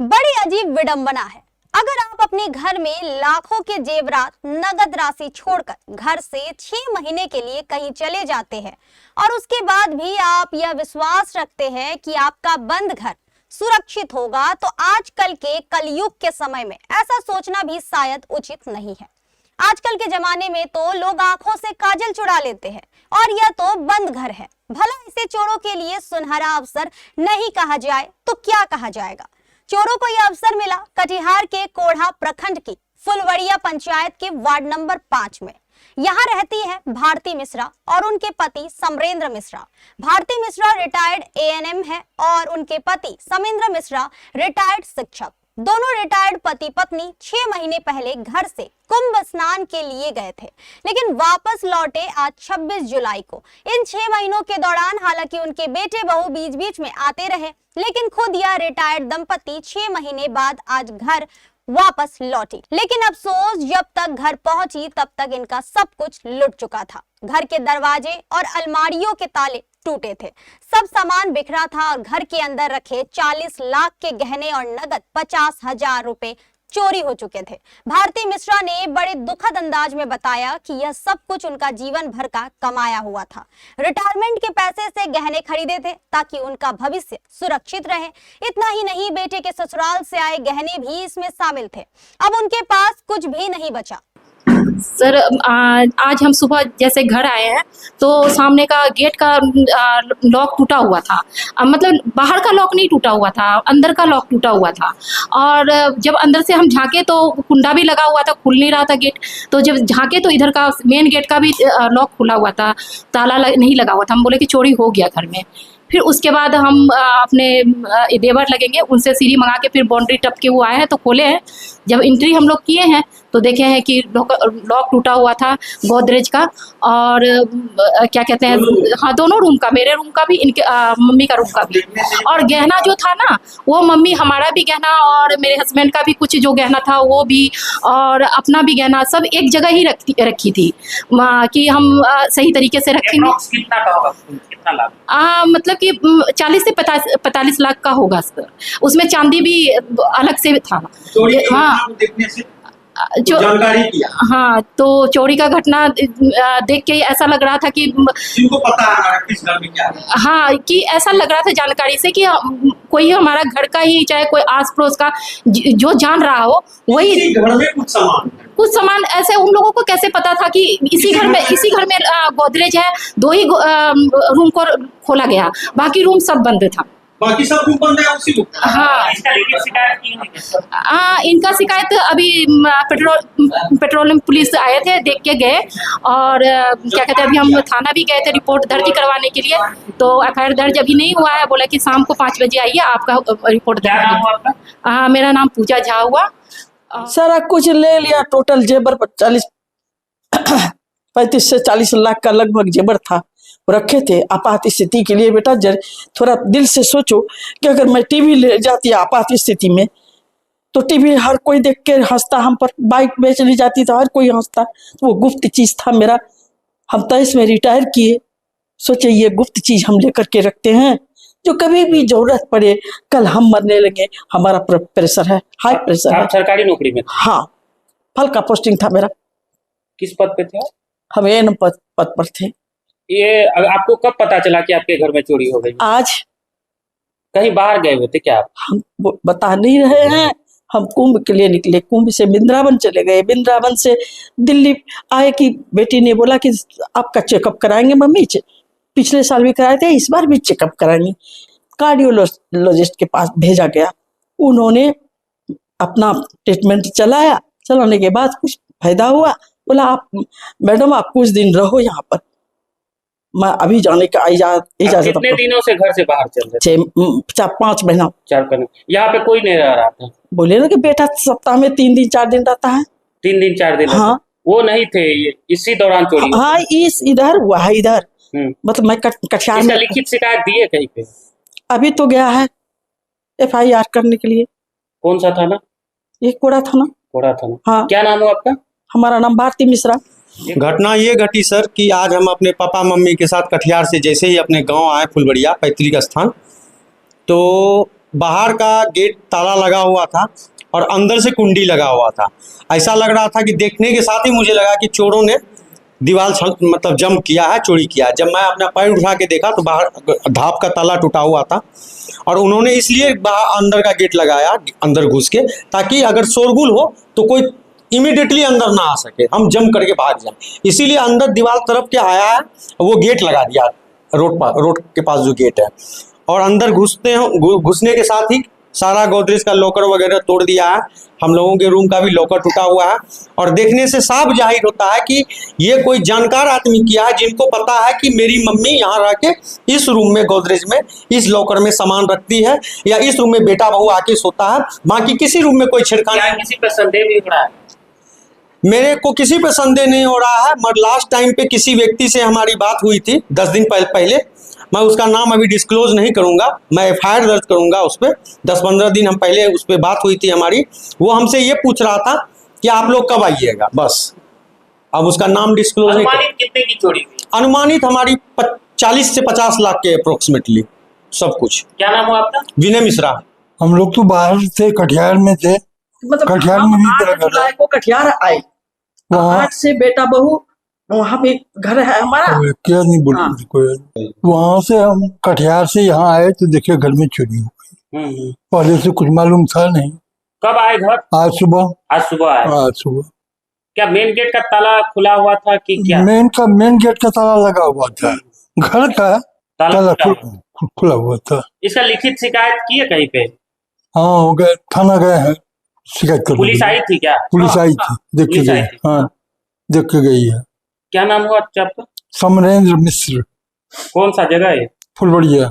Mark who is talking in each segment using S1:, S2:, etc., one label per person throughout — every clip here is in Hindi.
S1: बड़ी अजीब विडंबना है। अगर आप अपने घर में लाखों के जेवरात नगद राशि छोड़कर घर से 6 महीने के लिए कहीं चले जाते हैं और उसके बाद भी आप यह विश्वास रखते हैं कि आपका बंद घर सुरक्षित होगा, तो आजकल के कलयुग के समय में ऐसा सोचना भी शायद उचित नहीं है। आजकल के जमाने में तो लोग आंखों से काजल चुरा लेते हैं और यह तो बंद घर है। भला इसे चोरों के लिए सुनहरा अवसर नहीं कहा जाए तो क्या कहा जाएगा। चोरों को यह अवसर मिला कटिहार के कोढ़ा प्रखंड की फुलवड़िया पंचायत के वार्ड नंबर 5 में। यहाँ रहती है भारती मिश्रा और उनके पति समरेंद्र मिश्रा। भारती मिश्रा रिटायर्ड एएनएम है और उनके पति समेंद्र मिश्रा रिटायर्ड शिक्षक। दोनों रिटायर्ड पति पत्नी 6 महीने पहले घर से कुंभ स्नान के लिए गए थे, लेकिन वापस लौटे आज 26 जुलाई को। इन 6 महीनों के दौरान हालांकि उनके बेटे बहू बीच बीच में आते रहे, लेकिन खुद यह रिटायर्ड दंपति 6 महीने बाद आज घर वापस लौटी। लेकिन अफसोस, जब तक घर पहुंची तब तक इनका सब कुछ लुट चुका था। घर के दरवाजे और अलमारियों के ताले टूटे थे, सब सामान बिखरा था और घर के अंदर रखे 40 लाख के गहने और नगद 50,000 रुपए चोरी हो चुके थे। भारती मिश्रा ने बड़े दुखद अंदाज में बताया कि यह सब कुछ उनका जीवन भर का कमाया हुआ था। रिटायरमेंट के पैसे से गहने खरीदे थे ताकि उनका भविष्य सुरक्षित रहे। इतना ही नहीं, बेटे के ससुराल से आए गहने भी इसमें शामिल थे। अब उनके पास कुछ भी नहीं बचा।
S2: सर, आज हम सुबह जैसे घर आए हैं तो सामने का गेट का लॉक टूटा हुआ था। मतलब बाहर का लॉक नहीं टूटा हुआ था, अंदर का लॉक टूटा हुआ था। और जब अंदर से हम झांके तो कुंडा भी लगा हुआ था, खुल नहीं रहा था गेट। तो जब झांके तो इधर का मेन गेट का भी लॉक खुला हुआ था, ताला नहीं लगा हुआ था। हम बोले कि चोरी हो गया घर में। फिर उसके बाद हम अपने देवर लगेंगे, उनसे सीढ़ी मंगा के फिर बाउंड्री टप के वो आए हैं तो खोले हैं। जब एंट्री हम लोग किए हैं तो देखे हैं कि लॉक टूटा हुआ था गोदरेज का और क्या कहते हैं, हाँ, दोनों रूम का, मेरे रूम का भी, इनके मम्मी का रूम का भी। और गहना जो था ना, वो मम्मी, हमारा भी गहना और मेरे हस्बैंड का भी कुछ जो गहना था वो भी, और अपना भी गहना, सब एक जगह ही रखी थी कि हम सही तरीके से रखेंगे। मतलब कि 40 से 45 लाख का होगा सर। उसमें चांदी भी अलग से था। हाँ, जो जानकारी किया। हाँ, तो चोरी का घटना देख के ऐसा लग रहा था कि इनको पता है किस घर में क्या है। हाँ, कि ऐसा लग रहा था जानकारी से कि कोई हमारा घर का ही, चाहे कोई आस पड़ोस का जो जान रहा हो वही। घर में कुछ सामान ऐसे उन लोगों को कैसे पता था कि इसी घर में गोदरेज है। 2 ही रूम को खोला गया, बाकी रूम सब बंद था। बाकी सब रूम बंद है उसी रूम। हाँ, इनका शिकायत अभी पेट्रोलियम पुलिस आए थे, देख के गए। और क्या कहते हैं, अभी हम थाना भी गए थे रिपोर्ट दर्ज करवाने के लिए। तो एफआईआर दर्ज अभी नहीं हुआ है, बोला कि शाम को 5 बजे आइए, आपका रिपोर्ट दर्ज। हाँ, मेरा नाम पूजा झा हुआ।
S3: सारा कुछ ले लिया, टोटल जेबर 35 से 40 लाख का लगभग जेबर था, रखे थे आपात स्थिति के लिए। बेटा थोड़ा दिल से सोचो कि अगर मैं टीवी ले जाती आपात स्थिति में तो टीवी हर कोई देख के हंसता, हम पर बाइक बेचने जाती तो हर कोई हंसता। तो वो गुप्त चीज था मेरा। हम 23 में रिटायर किए, सोचे ये गुप्त चीज हम लेकर के रखते हैं, जो कभी भी जरूरत पड़े, कल हम मरने लगे। हमारा प्रेशर है, हाई प्रेशर है।
S4: सरकारी नौकरी में?
S3: हाँ, फल का पोस्टिंग था मेरा।
S4: किस पद पे थे?
S3: हम एएनएम पद पर थे।
S4: ये आपको कब पता चला कि आपके घर में चोरी हो गई?
S3: आज।
S4: कहीं बाहर गए हुए थे क्या आप?
S3: हम बता नहीं रहे हैं। हम कुंभ के लिए निकले, कुंभ से वृंदावन चले गए, वृंदावन से दिल्ली आए कि बेटी ने बोला कि आपका चेकअप कराएंगे मम्मी। पिछले साल भी कराए थे, इस बार भी चेकअप कराएंगे। कार्डियोलॉजिस्ट के पास भेजा गया, उन्होंने अपना ट्रीटमेंट चलाने के बाद कुछ फायदा हुआ। बोला आप मैडम आप कुछ दिन रहो यहाँ पर, मैं अभी जाने का इजाजत।
S4: कितने दिनों से घर से बाहर चल रहे थे?
S3: 5 महीना।
S4: 4 महीने। यहाँ पे कोई नहीं रह रहा था?
S3: बोले ना कि बेटा सप्ताह में 3 दिन 4 दिन रहता है।
S4: 3 दिन 4 दिन? हाँ, वो नहीं थे, ये इसी दौरान चोरी?
S3: हाँ, इधर हुआ है, इधर। मतलब मैं कटिहार में।
S4: लिखित शिकायत दी है कहीं पे?
S3: अभी तो गया है एफआईआर करने के लिए।
S4: कौन सा थाना?
S3: ये कोढ़ा थाना।
S4: कोढ़ा थाना।
S3: हाँ।
S4: क्या नाम है आपका?
S3: हमारा नाम भारती मिश्रा।
S5: घटना ये घटी सर कि आज हम अपने पापा मम्मी के साथ कटिहार से जैसे ही अपने गांव आए, फुलवड़िया पैतृक स्थान, तो बाहर का गेट ताला लगा हुआ था और अंदर से कुंडी लगा हुआ था। ऐसा लग रहा था कि देखने के साथ ही मुझे लगा कि चोरों ने दीवार मतलब जंप किया है, चोरी किया है। जब मैं अपना पैर उठा के देखा तो बाहर धाप का ताला टूटा हुआ था और उन्होंने इसलिए बाहर अंदर का गेट लगाया, अंदर घुस के, ताकि अगर शोरगुल हो तो कोई इमीडिएटली अंदर ना आ सके, हम जंप करके भाग जाए। इसीलिए अंदर दीवार तरफ के आया है, वो गेट लगा दिया रोड के पास जो गेट है, और अंदर घुसने के साथ ही सारा गोदरेज का लॉकर वगैरह तोड़ दिया है। हम लोगों के रूम का भी लॉकर टूटा हुआ है और देखने से साफ जाहिर होता है कि ये कोई जानकार आदमी किया है, जिनको पता है कि मेरी मम्मी यहाँ रह के इस रूम में, गोदरेज में, इस लॉकर में सामान रखती है, या इस रूम में बेटा बहू आके सोता है, बाकी किसी रूम में कोई छेड़खानी।
S4: किसी पर संदेह भी हो रहा है?
S5: मेरे को किसी पे संदेह नहीं हो रहा है, मगर लास्ट टाइम पे किसी व्यक्ति से हमारी बात हुई थी 10 दिन पहले। मैं उसका नाम अभी डिस्क्लोज नहीं करूंगा, मैं FIR दर्ज करूंगा उस पर। 10-15 दिन हम पहले उस पर बात हुई थी हमारी। वो हमसे ये पूछ रहा था कि आप लोग कब आइएगा, बस। अब उसका नाम डिस्क्लोज नहीं
S4: अनुमानित कितने की चोरी हुई?
S5: अनुमानित हमारी 40 से 50 लाख के अप्रोक्सीमेटली सब कुछ।
S4: क्या नाम हुआ आपका?
S5: विनय मिश्रा।
S6: हम लोग तो बाहर से कटिहार में थे,
S3: मतलब
S6: कटिहार
S3: हम
S6: में भी
S3: 8
S6: तेरा घर
S3: जुलाई
S6: है।
S3: को कटिहार आए,
S6: वहाँ
S3: 8 से बेटा बहू, वहाँ पे घर है हमारा।
S6: क्या नहीं
S3: हाँ।
S6: बोलते कोई। वहाँ से हम कटिहार से यहाँ आए तो देखिए घर में चोरी हो गई। पहले से कुछ मालूम था नहीं।
S4: कब आए घर?
S6: आज सुबह
S4: आए।
S6: आज सुबह।
S4: क्या मेन गेट का ताला खुला हुआ था कि क्या?
S6: मेन गेट का ताला लगा हुआ था, घर का ताला खुला हुआ था।
S4: इसका लिखित शिकायत की है कहीं पे?
S6: हाँ, हो गए, थाना गए हैं, शिकायत कर।
S4: पुलिस आई थी क्या?
S6: पुलिस आई थी, देख के
S4: पुलिस आई
S6: गई।
S4: थी।
S6: हाँ, देख के गई है।
S4: क्या नाम हुआ आपका?
S6: समरेंद्र मिश्र।
S4: कौन सा जगह है?
S6: फुलबड़िया।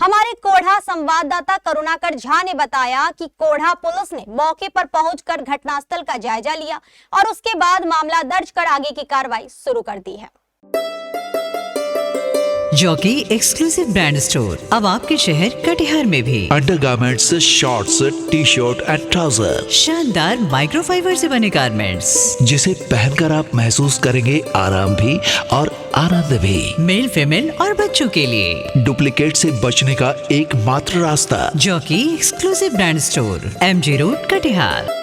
S1: हमारे कोढ़ा संवाददाता करुणाकर झा ने बताया कि कोढ़ा पुलिस ने मौके पर पहुंचकर घटनास्थल का जायजा लिया और उसके बाद मामला दर्ज कर आगे की कार्रवाई शुरू कर दी है।
S7: जॉकी एक्सक्लूसिव ब्रांड स्टोर अब आपके शहर कटिहार में भी।
S8: Undergarments, shorts, T-shirt and trouser,
S7: शानदार माइक्रोफाइबर से बने गारमेंट्स
S8: जिसे पहनकर आप महसूस करेंगे आराम भी और आनंद भी।
S7: मेल, फीमेल और बच्चों के लिए
S8: डुप्लीकेट से बचने का एकमात्र रास्ता
S7: jockey exclusive brand store, MG road, Katihar.